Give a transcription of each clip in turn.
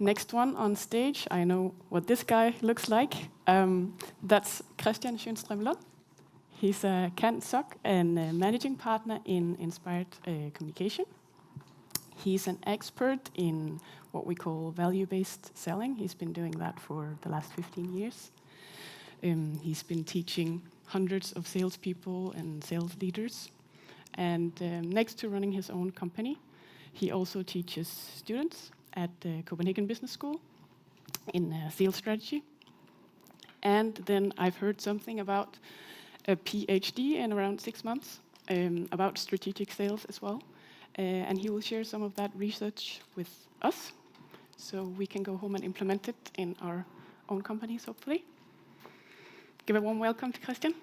Next one on stage, I know what this guy looks like. That's Schönström-Lund. He's a CAN-SOC and a managing partner in Inspired Communication. He's an expert in what we call value-based selling. He's been doing that for the last 15 years. He's been teaching hundreds of salespeople and sales leaders. And next to running his own company, he also teaches students at the Copenhagen Business School in sales strategy. And then I've heard something about a PhD in around 6 months about strategic sales as well. And he will share some of that research with us, so we can go home and implement it in our own companies, hopefully. Give a warm welcome to Christian.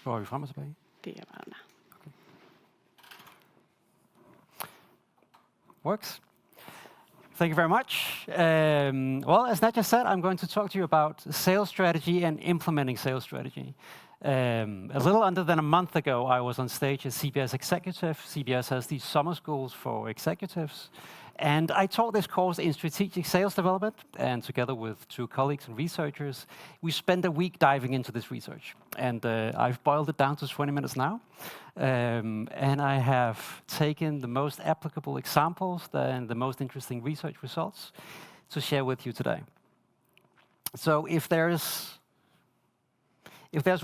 Hvor er vi frem og tilbage? Det er bare der. Okay. Works. Thank you very much. Well, as Nadja said, I'm going to talk to you about sales strategy and implementing sales strategy. A little under than a month ago, I was on stage as CBS executive. CBS has these summer schools for executives. And I taught this course in strategic sales development, and together with 2 colleagues and researchers, we spent a week diving into this research. And I've boiled it down to 20 minutes now. And I have taken the most applicable examples and the most interesting research results to share with you today. So if there's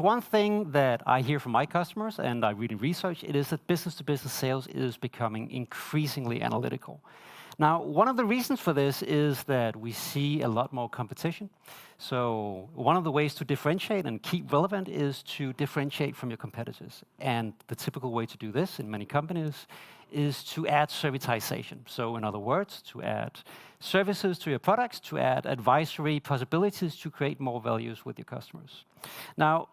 one thing that I hear from my customers, and I read in research, it is that business-to-business sales is becoming increasingly analytical. Now, one of the reasons for this is that we see a lot more competition. So one of the ways to differentiate and keep relevant is to differentiate from your competitors. And the typical way to do this in many companies is to add servitization. So in other words, to add services to your products, to add advisory possibilities to create more values with your customers. Now,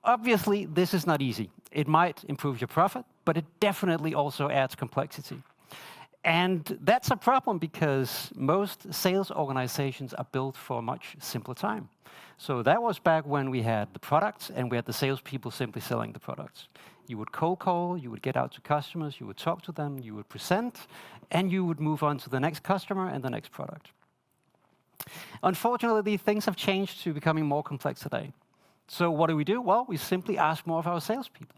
obviously, this is not easy. It might improve your profit, but it definitely also adds complexity. And that's a problem because most sales organizations are built for a much simpler time. So that was back when we had the products and we had the salespeople simply selling the products. You would cold call, you would get out to customers, you would talk to them, you would present, and you would move on to the next customer and the next product. Unfortunately, things have changed to becoming more complex today. So what do? Well, we simply ask more of our salespeople,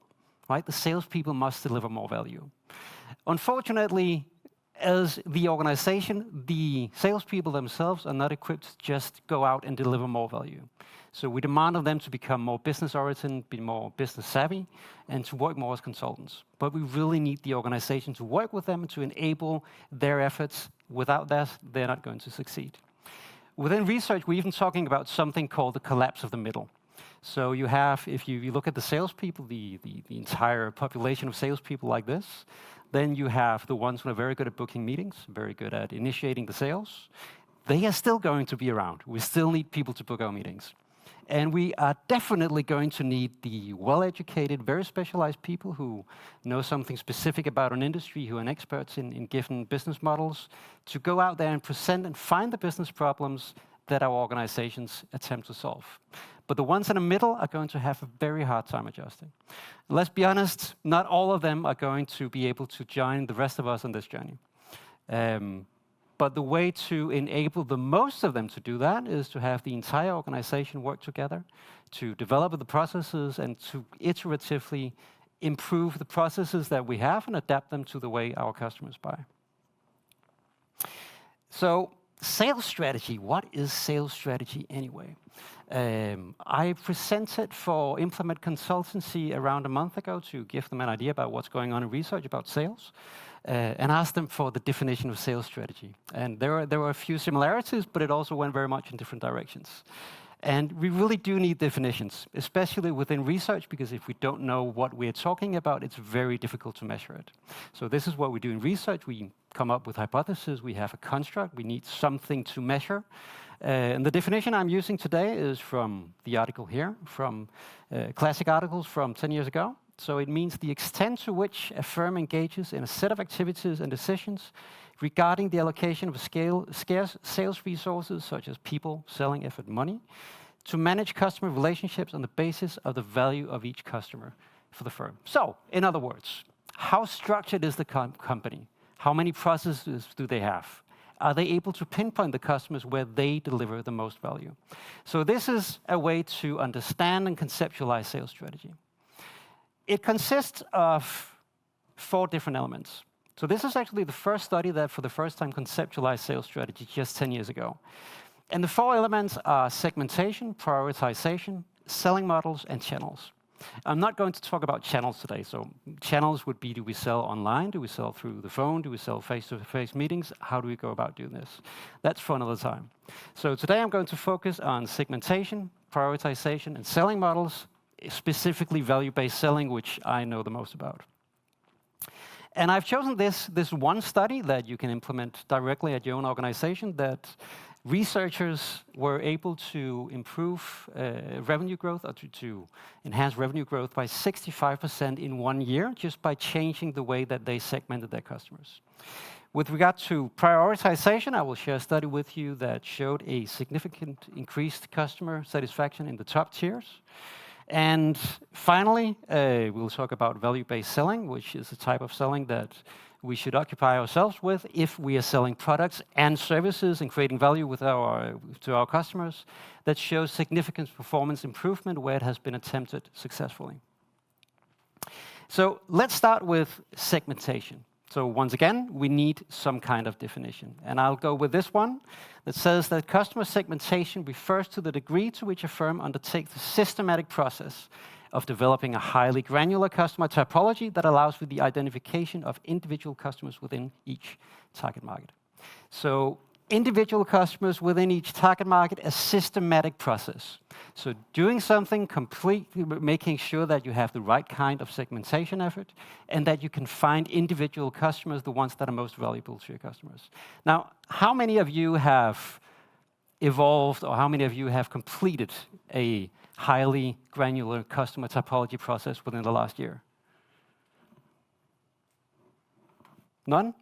right? The salespeople must deliver more value. Unfortunately, as the organization, the salespeople themselves are not equipped to just go out and deliver more value. So we demand of them to become more business-oriented, be more business-savvy, and to work more as consultants. But we really need the organization to work with them to enable their efforts. Without that, they're not going to succeed. Within research, we're even talking about something called the collapse of the middle. So you have, if you look at the salespeople, the entire population of salespeople like this, then you have the ones who are very good at booking meetings, very good at initiating the sales. They are still going to be around. We still need people to book our meetings. And we are definitely going to need the well-educated, very specialized people who know something specific about an industry, who are experts in given business models, to go out there and present and find the business problems that our organizations attempt to solve. But the ones in the middle are going to have a very hard time adjusting. Let's be honest, not all of them are going to be able to join the rest of us on this journey. But the way to enable the most of them to do that is to have the entire organization work together, to develop the processes and to iteratively improve the processes that we have and adapt them to the way our customers buy. So, sales strategy. What is sales strategy anyway? I presented for Implement Consultancy around a month ago to give them an idea about what's going on in research about sales, and asked them for the definition of sales strategy. And there were a few similarities, but it also went very much in different directions. And we really do need definitions, especially within research, because if we don't know what we're talking about, it's very difficult to measure it. So this is what we do in research. We come up with hypotheses, we have a construct, we need something to measure. And the definition I'm using today is from the article here, from classic articles from 10 years ago. So it means the extent to which a firm engages in a set of activities and decisions regarding the allocation of scarce sales resources, such as people, selling effort, money, to manage customer relationships on the basis of the value of each customer. for the firm. So, in other words, how structured is the company? How many processes do they have? Are they able to pinpoint the customers where they deliver the most value? So this is a way to understand and conceptualize sales strategy. It consists of 4 different elements. So this is actually the first study that for the first time conceptualized sales strategy just 10 years ago. And the 4 elements are segmentation, prioritization, selling models, and channels. I'm not going to talk about channels today. So channels would be, do we sell online? Do we sell through the phone? Do we sell face-to-face meetings? How do we go about doing this? That's for another time. So today I'm going to focus on segmentation, prioritization, and selling models, specifically value-based selling, which I know the most about. And I've chosen this one study that you can implement directly at your own organization, that researchers were able to improve revenue growth, or to enhance revenue growth by 65% in 1 year, just by changing the way that they segmented their customers. With regard to prioritization, I will share a study with you that showed a significant increased customer satisfaction in the top tiers. And finally, we'll talk about value-based selling, which is a type of selling that we should occupy ourselves with if we are selling products and services and creating value with to our customers that shows significant performance improvement where it has been attempted successfully. So let's start with segmentation. So once again, we need some kind of definition. And I'll go with this one that says that customer segmentation refers to the degree to which a firm undertakes the systematic process of developing a highly granular customer typology that allows for the identification of individual customers within each target market. So individual customers within each target market, a systematic process. So doing something completely, making sure that you have the right kind of segmentation effort and that you can find individual customers, the ones that are most valuable to your customers. Now, how many of you have evolved, or how many of you have completed a highly granular customer typology process within the last year? None?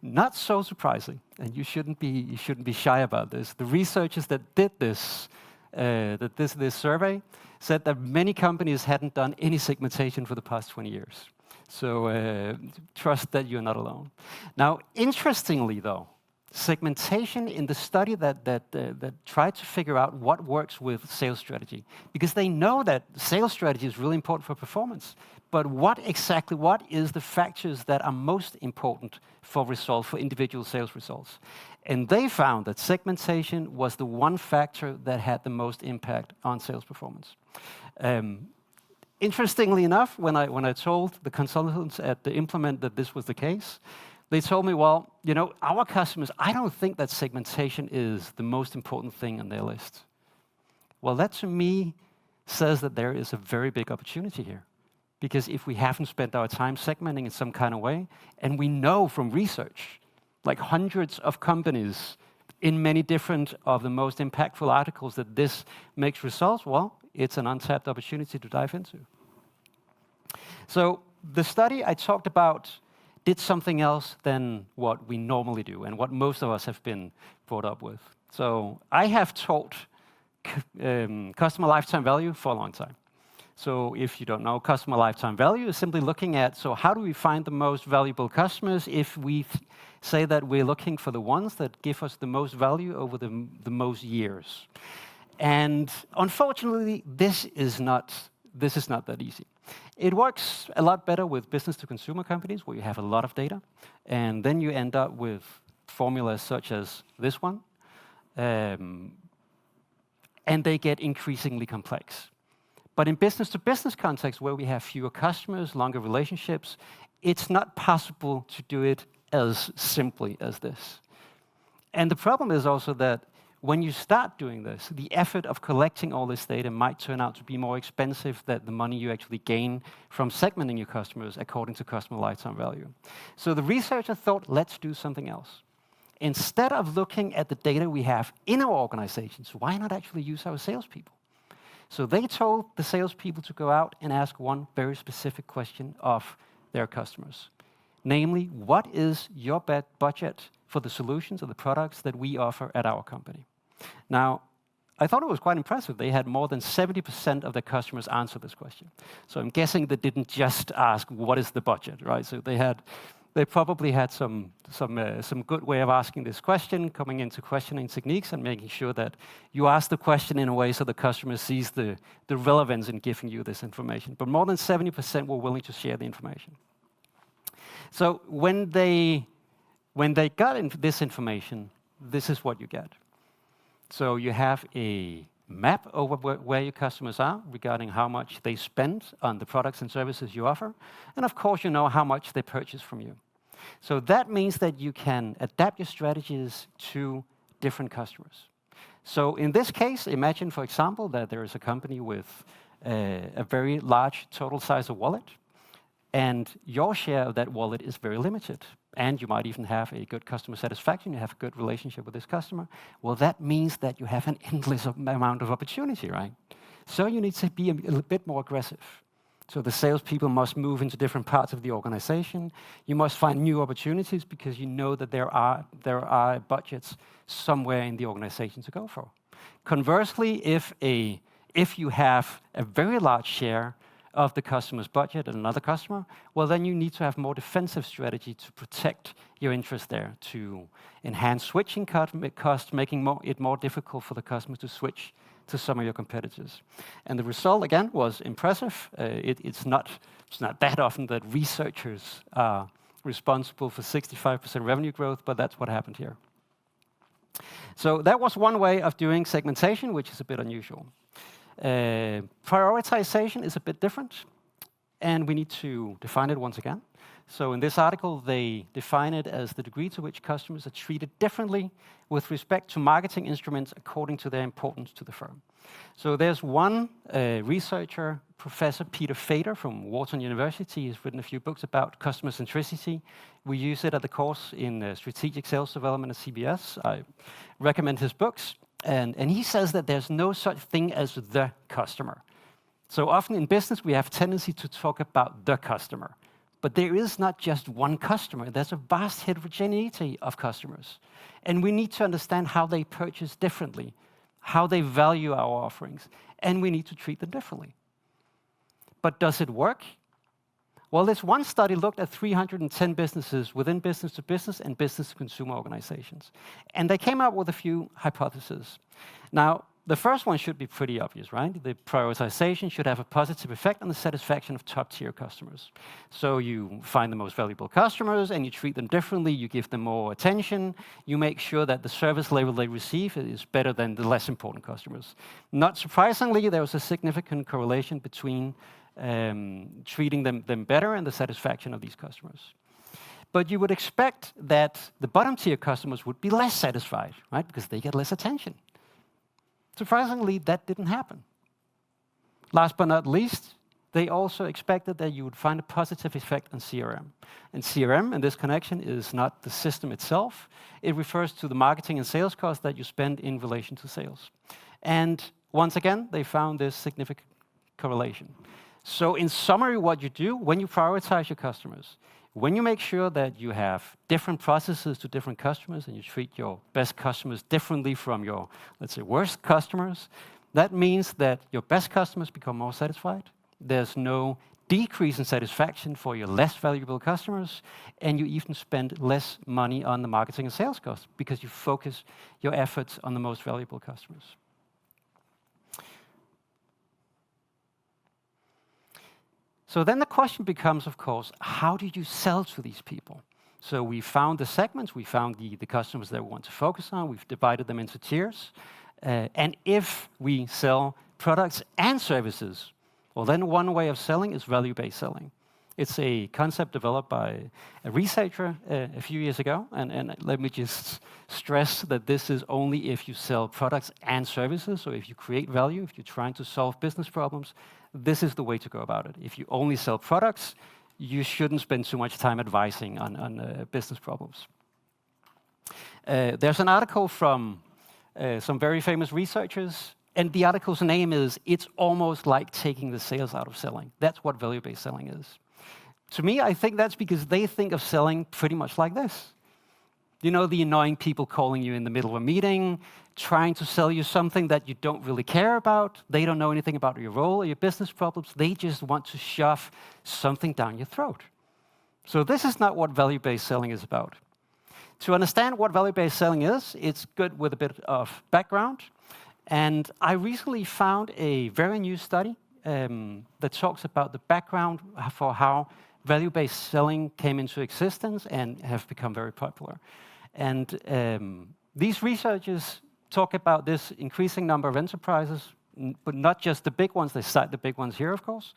Not so surprising, and you shouldn't be shy about this. The researchers that did this survey said that many companies hadn't done any segmentation for the past 20 years. So trust that you're not alone. Now, interestingly, though, segmentation in the study that tried to figure out what works with sales strategy, because they know that sales strategy is really important for performance. But what is the factors that are most important for results, for individual sales results? And they found that segmentation was the one factor that had the most impact on sales performance. Interestingly enough, when I told the consultants at the Implement that this was the case, they told me, well, you know, our customers, I don't think that segmentation is the most important thing on their list. Well, that to me says that there is a very big opportunity here. Because if we haven't spent our time segmenting in some kind of way, and we know from research, like hundreds of companies in many different of the most impactful articles that this makes results, well, it's an untapped opportunity to dive into. So the study I talked about did something else than what we normally do and what most of us have been brought up with. So I have taught customer lifetime value for a long time. So if you don't know, customer lifetime value is simply looking at, so how do we find the most valuable customers if we say that we're looking for the ones that give us the most value over the most years. And unfortunately, this is not that easy. It works a lot better with business-to-consumer companies where you have a lot of data, and then you end up with formulas such as this one, and they get increasingly complex. But in business-to-business context, where we have fewer customers, longer relationships, it's not possible to do it as simply as this. And the problem is also that when you start doing this, the effort of collecting all this data might turn out to be more expensive than the money you actually gain from segmenting your customers according to customer lifetime value. So the researcher thought, let's do something else. Instead of looking at the data we have in our organizations, why not actually use our salespeople? So they told the salespeople to go out and ask one very specific question of their customers. Namely, what is your budget for the solutions or the products that we offer at our company? Now, I thought it was quite impressive. They had more than 70% of their customers answer this question. So I'm guessing they didn't just ask, what is the budget, right? So they probably had some good way of asking this question, coming into questioning techniques and making sure that you ask the question in a way so the customer sees the relevance in giving you this information. But more than 70% were willing to share the information. So when they got this information, this is what you get. So you have a map over where your customers are regarding how much they spend on the products and services you offer. And of course, you know how much they purchase from you. So that means that you can adapt your strategies to different customers. So in this case, imagine, for example, that there is a company with a very large total size of wallet, and your share of that wallet is very limited. And you might even have a good customer satisfaction, you have a good relationship with this customer. Well, that means that you have an endless amount of opportunity, right? So you need to be a little bit more aggressive. So the salespeople must move into different parts of the organization. You must find new opportunities because you know that there are budgets somewhere in the organization to go for. Conversely, if you have a very large share of the customer's budget and another customer, well, then you need to have more defensive strategy to protect your interest there, to enhance switching costs, making it more difficult for the customer to switch to some of your competitors. And the result, again, was impressive. It's not that often that researchers are responsible for 65% revenue growth, but that's what happened here. So that was one way of doing segmentation, which is a bit unusual. Prioritization is a bit different, and we need to define it once again. So in this article, they define it as the degree to which customers are treated differently with respect to marketing instruments according to their importance to the firm. So there's one researcher, Professor Peter Fader from Wharton University. He's written a few books about customer centricity. We use it at the course in strategic sales development at CBS. I recommend his books. And he says that there's no such thing as the customer. So often in business, we have a tendency to talk about the customer. But there is not just one customer. There's a vast heterogeneity of customers. And we need to understand how they purchase differently, how they value our offerings, and we need to treat them differently. But does it work? Well, this one study looked at 310 businesses within business-to-business and business-to-consumer organizations. And they came up with a few hypotheses. Now, the first one should be pretty obvious, right? The prioritization should have a positive effect on the satisfaction of top-tier customers. So you find the most valuable customers and you treat them differently, you give them more attention, you make sure that the service level they receive is better than the less important customers. Not surprisingly, there was a significant correlation between treating them better and the satisfaction of these customers. But you would expect that the bottom-tier customers would be less satisfied, right? Because they get less attention. Surprisingly, that didn't happen. Last but not least, they also expected that you would find a positive effect on CRM. And CRM, in this connection, is not the system itself. It refers to the marketing and sales costs that you spend in relation to sales. And once again, they found this significant correlation. So in summary, what you do when you prioritize your customers, when you make sure that you have different processes to different customers and you treat your best customers differently from your, let's say, worst customers, that means that your best customers become more satisfied. There's no decrease in satisfaction for your less valuable customers, and you even spend less money on the marketing and sales costs because you focus your efforts on the most valuable customers. So then the question becomes, of course, how do you sell to these people? So we found the segments, we found the customers that we want to focus on, we've divided them into tiers. And if we sell products and services, well, then one way of selling is value-based selling. It's a concept developed by a researcher a few years ago. And let me just stress that this is only if you sell products and services. So if you create value, if you're trying to solve business problems, this is the way to go about it. If you only sell products, you shouldn't spend too much time advising on business problems. There's an article from some very famous researchers, and the article's name is "It's Almost Like Taking the Sales Out of Selling." That's what value-based selling is. To me, I think that's because they think of selling pretty much like this. You know, the annoying people calling you in the middle of a meeting, trying to sell you something that you don't really care about. They don't know anything about your role or your business problems. They just want to shove something down your throat. So this is not what value-based selling is about. To understand what value-based selling is, it's good with a bit of background. And I recently found a very new study that talks about the background for how value-based selling came into existence and have become very popular. And these researchers talk about this increasing number of enterprises, but not just the big ones. They cite the big ones here, of course.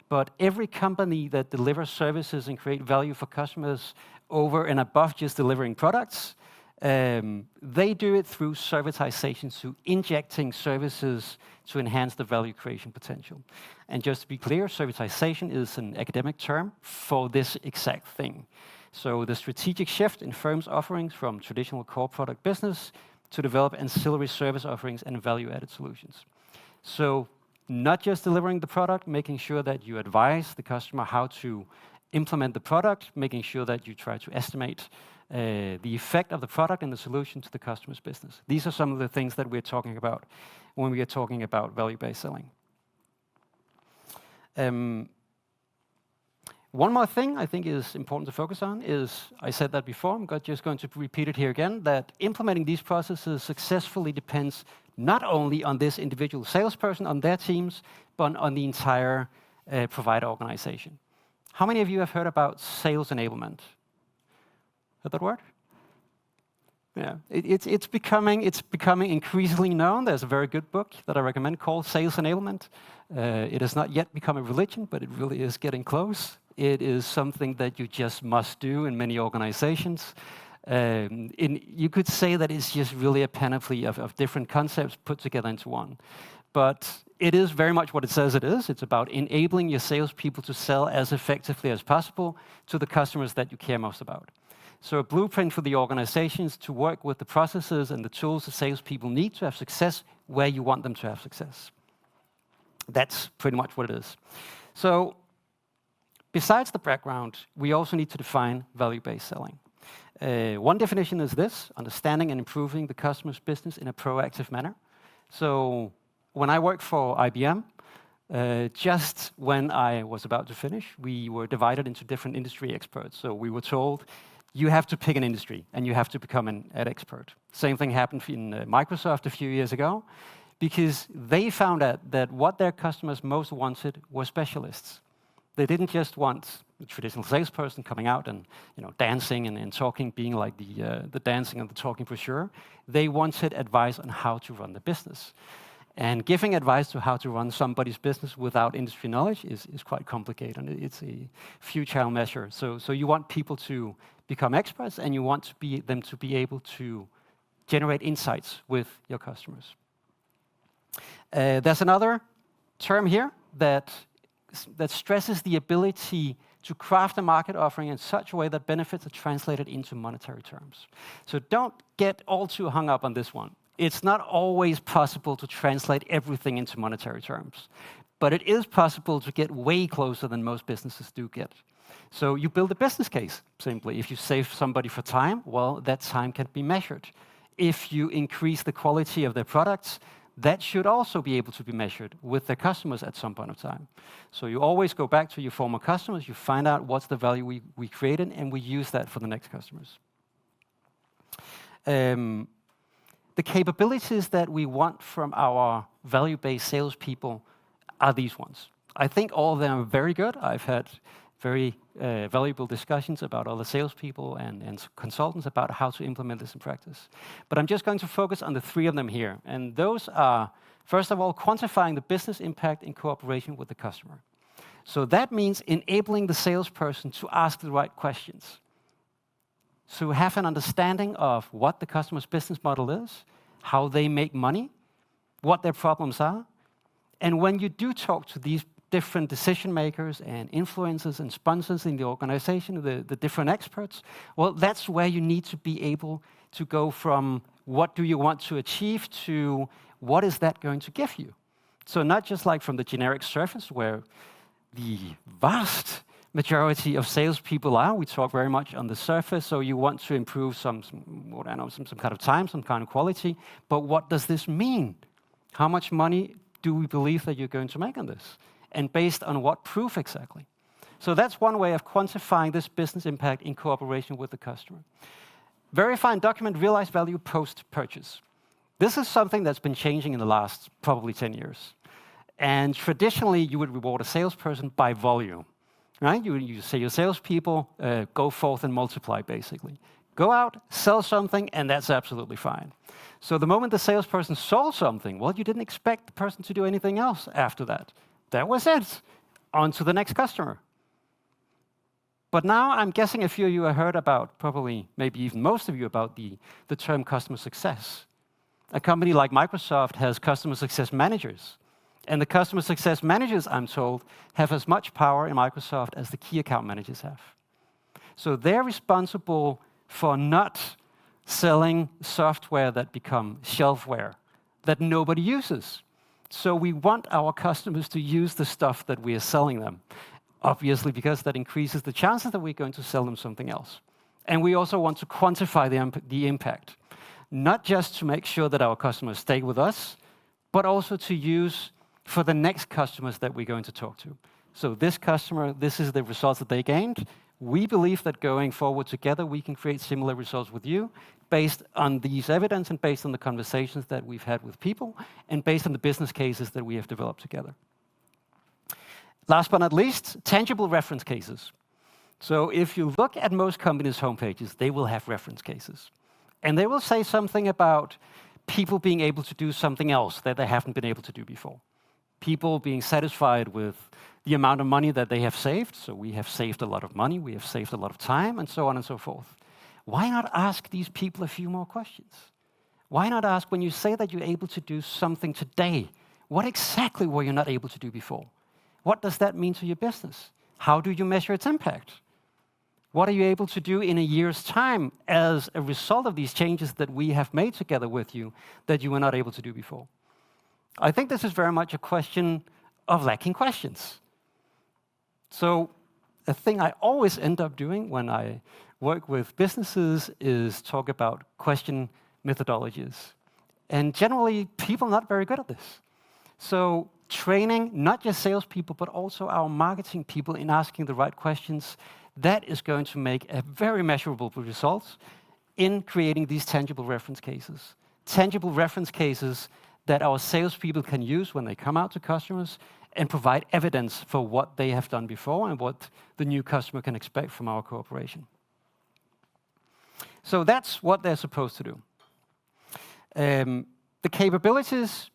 But every company that delivers services and create value for customers over and above just delivering products, they do it through servitization, through injecting services to enhance the value creation potential. And just to be clear, servitization is an academic term for this exact thing. So the strategic shift in firms' offerings from traditional core product business to develop ancillary service offerings and value-added solutions. So not just delivering the product, making sure that you advise the customer how to implement the product, making sure that you try to estimate the effect of the product and the solution to the customer's business. These are some of the things that we're talking about when we are talking about value-based selling. One more thing I think is important to focus on is, I said that before, I'm just going to repeat it here again, that implementing these processes successfully depends not only on this individual salesperson, on their teams, but on the entire provider organization. How many of you have heard about sales enablement? Heard that word? Yeah, it's becoming increasingly known. There's a very good book that I recommend called Sales Enablement. It has not yet become a religion, but it really is getting close. It is something that you just must do in many organizations. You could say that it's just really a panoply of different concepts put together into one. But it is very much what it says it is. It's about enabling your salespeople to sell as effectively as possible to the customers that you care most about. So a blueprint for the organizations to work with the processes and the tools the salespeople need to have success where you want them to have success. That's pretty much what it is. So besides the background, we also need to define value-based selling. One definition is this: understanding and improving the customer's business in a proactive manner. So when I worked for IBM, just when I was about to finish, we were divided into different industry experts. So we were told, you have to pick an industry and you have to become an expert. Same thing happened in Microsoft a few years ago, because they found out that what their customers most wanted were specialists. They didn't just want the traditional salesperson coming out and dancing and talking, being like the dancing and the talking brochure. They wanted advice on how to run the business. And giving advice to how to run somebody's business without industry knowledge is quite complicated, and it's a futile measure. So you want people to become experts, and you want them to be able to generate insights with your customers. There's another term here that stresses the ability to craft a market offering in such a way that benefits are translated into monetary terms. So don't get all too hung up on this one. It's not always possible to translate everything into monetary terms, but it is possible to get way closer than most businesses do get. So you build a business case, simply. If you save somebody for time, well, that time can be measured. If you increase the quality of their products, that should also be able to be measured with their customers at some point of time. So you always go back to your former customers, you find out what's the value we created, and we use that for the next customers. The capabilities that we want from our value-based salespeople are these ones. I think all of them are very good. I've had very valuable discussions about other salespeople and consultants about how to implement this in practice. But I'm just going to focus on the three of them here. And those are, first of all, quantifying the business impact in cooperation with the customer. So that means enabling the salesperson to ask the right questions. So have an understanding of what the customer's business model is, how they make money, what their problems are. And when you do talk to these different decision makers and influencers and sponsors in the organization, the different experts, well, that's where you need to be able to go from what do you want to achieve to what is that going to give you. So not just like from the generic surface where the vast majority of salespeople are. We talk very much on the surface, so you want to improve some kind of time, some kind of quality. But what does this mean? How much money do we believe that you're going to make on this? And based on what proof exactly? So that's one way of quantifying this business impact in cooperation with the customer. Verify and document realized value post-purchase. This is something that's been changing in the last probably 10 years. And traditionally, you would reward a salesperson by volume, right? You say your salespeople go forth and multiply, basically. Go out, sell something, and that's absolutely fine. So the moment the salesperson sold something, well, you didn't expect the person to do anything else after that. That was it. On to the next customer. But now I'm guessing a few of you have heard about, probably maybe even most of you, about the term customer success. A company like Microsoft has customer success managers. And the customer success managers, I'm told, have as much power in Microsoft as the key account managers have. So they're responsible for not selling software that become shelfware, that nobody uses. So we want our customers to use the stuff that we are selling them. Obviously, because that increases the chances that we're going to sell them something else. And we also want to quantify the impact, not just to make sure that our customers stay with us, but also to use for the next customers that we're going to talk to. So this customer, this is the results that they gained. We believe that going forward together, we can create similar results with you based on these evidence and based on the conversations that we've had with people and based on the business cases that we have developed together. Last but not least, tangible reference cases. So if you look at most companies' homepages, they will have reference cases. And they will say something about people being able to do something else that they haven't been able to do before. People being satisfied with the amount of money that they have saved. So we have saved a lot of money, we have saved a lot of time, and so on and so forth. Why not ask these people a few more questions? Why not ask, when you say that you're able to do something today, what exactly were you not able to do before? What does that mean to your business? How do you measure its impact? What are you able to do in a year's time as a result of these changes that we have made together with you that you were not able to do before? I think this is very much a question of lacking questions. So a thing I always end up doing when I work with businesses is talk about question methodologies. And generally, people are not very good at this. So training not just salespeople, but also our marketing people in asking the right questions, that is going to make a very measurable result in creating these tangible reference cases. Tangible reference cases that our salespeople can use when they come out to customers and provide evidence for what they have done before and what the new customer can expect from our cooperation. So that's what they're supposed to do. The capabilities,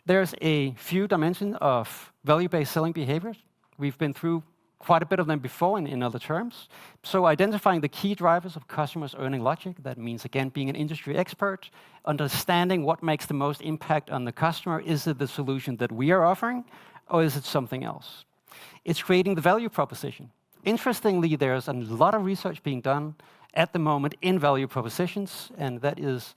there's a few dimensions of value-based selling behaviors. We've been through quite a bit of them before in other terms. So identifying the key drivers of customers' earning logic, that means, again, being an industry expert, understanding what makes the most impact on the customer. Is it the solution that we are offering, or is it something else? It's creating the value proposition. Interestingly, there's a lot of research being done at the moment in value propositions, and that is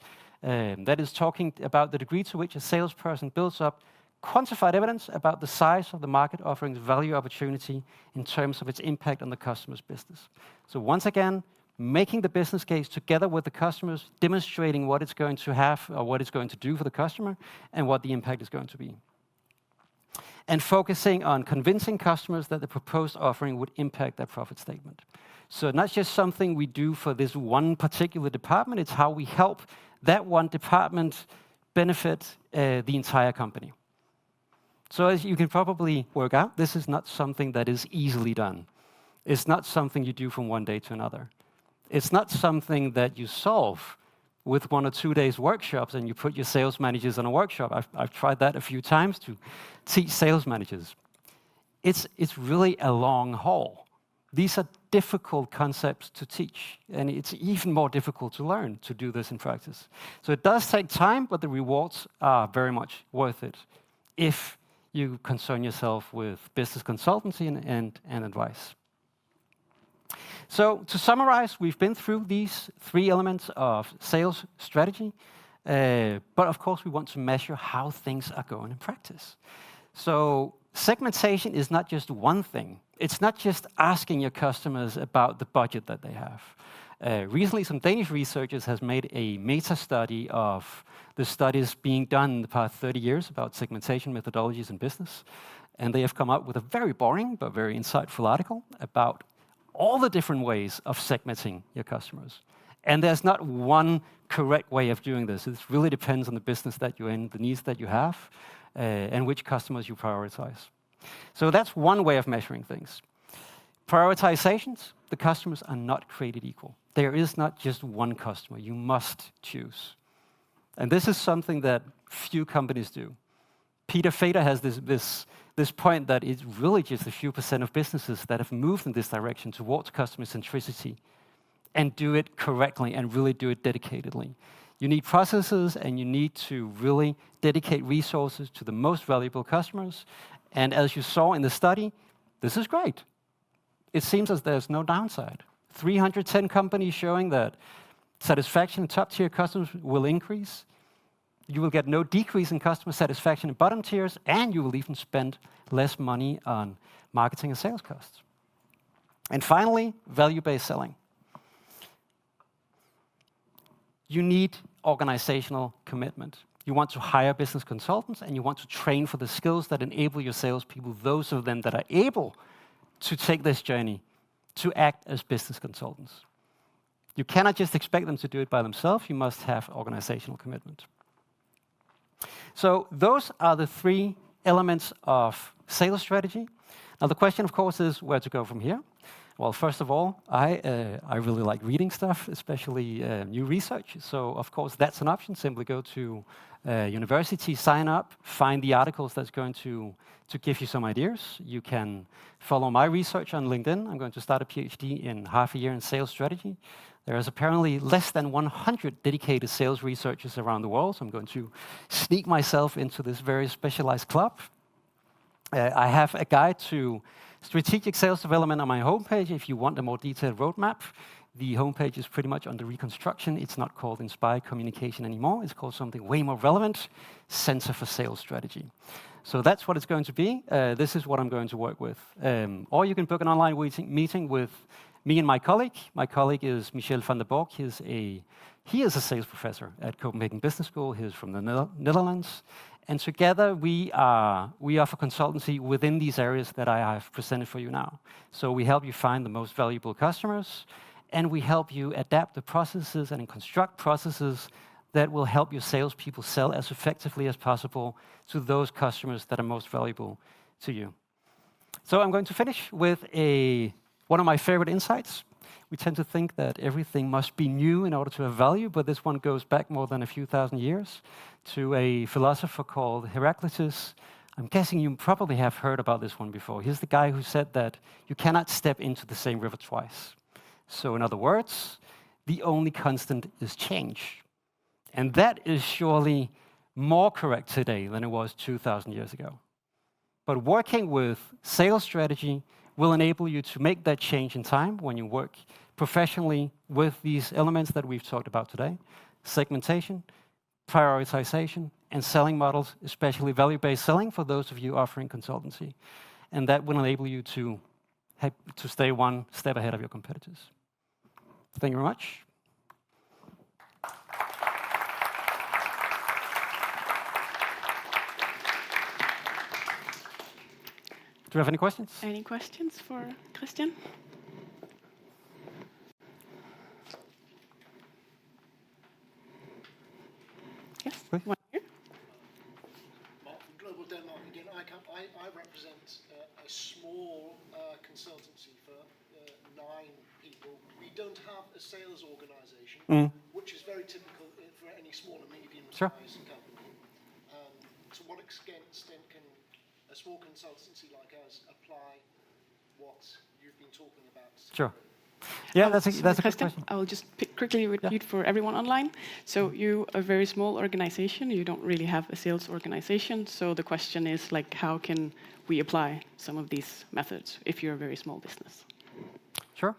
talking about the degree to which a salesperson builds up quantified evidence about the size of the market offering's value opportunity in terms of its impact on the customer's business. So once again, making the business case together with the customers, demonstrating what it's going to have or what it's going to do for the customer and what the impact is going to be. And focusing on convincing customers that the proposed offering would impact their profit statement. So not just something we do for this one particular department, it's how we help that one department benefit the entire company. So as you can probably work out, this is not something that is easily done. It's not something you do from one day to another. It's not something that you solve with 1 or 2 days workshops and you put your sales managers on a workshop. I've tried that a few times to teach sales managers. It's really a long haul. These are difficult concepts to teach, and it's even more difficult to learn to do this in practice. So it does take time, but the rewards are very much worth it if you concern yourself with business consultancy and advice. So to summarize, we've been through these 3 elements of sales strategy, but of course we want to measure how things are going in practice. So segmentation is not just one thing. It's not just asking your customers about the budget that they have. Recently, some Danish researchers has made a meta-study of the studies being done in the past 30 years about segmentation methodologies in business. And they have come up with a very boring but very insightful article about all the different ways of segmenting your customers. And there's not one correct way of doing this. It really depends on the business that you're in, the needs that you have, and which customers you prioritize. So that's one way of measuring things. Prioritizations, the customers are not created equal. There is not just one customer. You must choose. And this is something that few companies do. Peter Fader has this point that it's really just a few % of businesses that have moved in this direction towards customer centricity and do it correctly and really do it dedicatedly. You need processes and you need to really dedicate resources to the most valuable customers. And as you saw in the study, this is great. It seems as there's no downside. 310 companies showing that satisfaction in top-tier customers will increase. You will get no decrease in customer satisfaction in bottom tiers, and you will even spend less money on marketing and sales costs. And finally, value-based selling. You need organizational commitment. You want to hire business consultants, and you want to train for the skills that enable your salespeople, those of them that are able to take this journey, to act as business consultants. You cannot just expect them to do it by themselves. You must have organizational commitment. So those are the 3 elements of sales strategy. Now the question, of course, is where to go from here. Well, first of all, I really like reading stuff, especially new research. So, of course, that's an option. Simply go to university, sign up, find the articles that's going to give you some ideas. You can follow my research on LinkedIn. I'm going to start a PhD in half a year in sales strategy. There is apparently less than 100 dedicated sales researchers around the world, so I'm going to sneak myself into this very specialized club. I have a guide to strategic sales development on my homepage. If you want a more detailed roadmap, the homepage is pretty much under reconstruction. It's not called Inspire Communication anymore. It's called something way more relevant, Center for Sales Strategy. So that's what it's going to be. This is what I'm going to work with. Or you can book an online meeting with me and my colleague. My colleague is Michel van der Borg. He is a sales professor at Copenhagen Business School. He's from the Netherlands. And together we offer consultancy within these areas that I have presented for you now. So we help you find the most valuable customers, and we help you adapt the processes and construct processes that will help your salespeople sell as effectively as possible to those customers that are most valuable to you. So I'm going to finish with one of my favorite insights. We tend to think that everything must be new in order to have value, but this one goes back more than a few thousand years to a philosopher called Heraclitus. I'm guessing you probably have heard about this one before. He's the guy who said that you cannot step into the same river twice. So in other words, the only constant is change. And that is surely more correct today than it was 2,000 years ago. But working with sales strategy will enable you to make that change in time when you work professionally with these elements that we've talked about today: segmentation, prioritization, and selling models, especially value-based selling for those of you offering consultancy. And that will enable you to stay one step ahead of your competitors. Thank you very much. Do you have any questions? Any questions for Christian? Yes, one here. Mark from Global Denmark again. I represent a small consultancy for 9 people. We don't have a sales organization, which is very typical for any small and medium-sized company. To what extent can a small consultancy like us apply what you've been talking about? Sure. Yeah, that's a good question. I will just quickly repeat for everyone online. So you are a very small organization. You don't really have a sales organization. So the question is, like, how can we apply some of these methods if you're a very small business? Sure.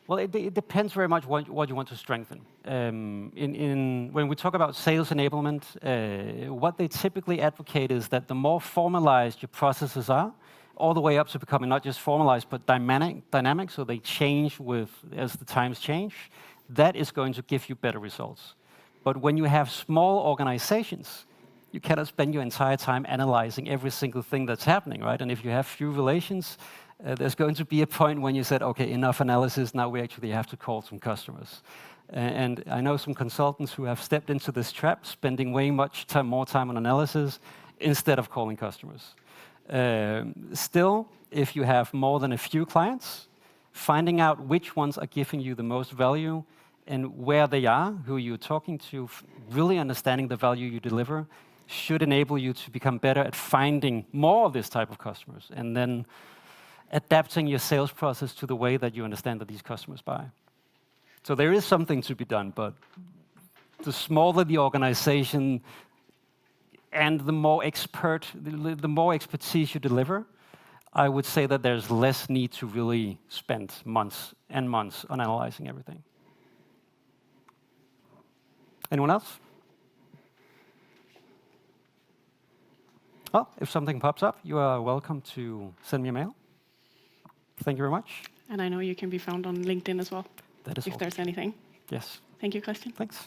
Well, it depends very much what you want to strengthen. When we talk about sales enablement, what they typically advocate is that the more formalized your processes are, all the way up to becoming not just formalized but dynamic, so they change as the times change, that is going to give you better results. But when you have small organizations, you cannot spend your entire time analyzing every single thing that's happening, right? And if you have few relations, there's going to be a point when you said, okay, enough analysis, now we actually have to call some customers. And I know some consultants who have stepped into this trap, spending way more time on analysis instead of calling customers. Still, if you have more than a few clients, finding out which ones are giving you the most value and where they are, who you're talking to, really understanding the value you deliver, should enable you to become better at finding more of this type of customers, and then adapting your sales process to the way that you understand that these customers buy. So there is something to be done, but the smaller the organization and the more expertise you deliver, I would say that there's less need to really spend months and months on analyzing everything. Anyone else? Well, if something pops up, you are welcome to send me a mail. Thank you very much. And I know you can be found on LinkedIn as well, That is if there's anything. Yes. Thank you, Christian. Thanks.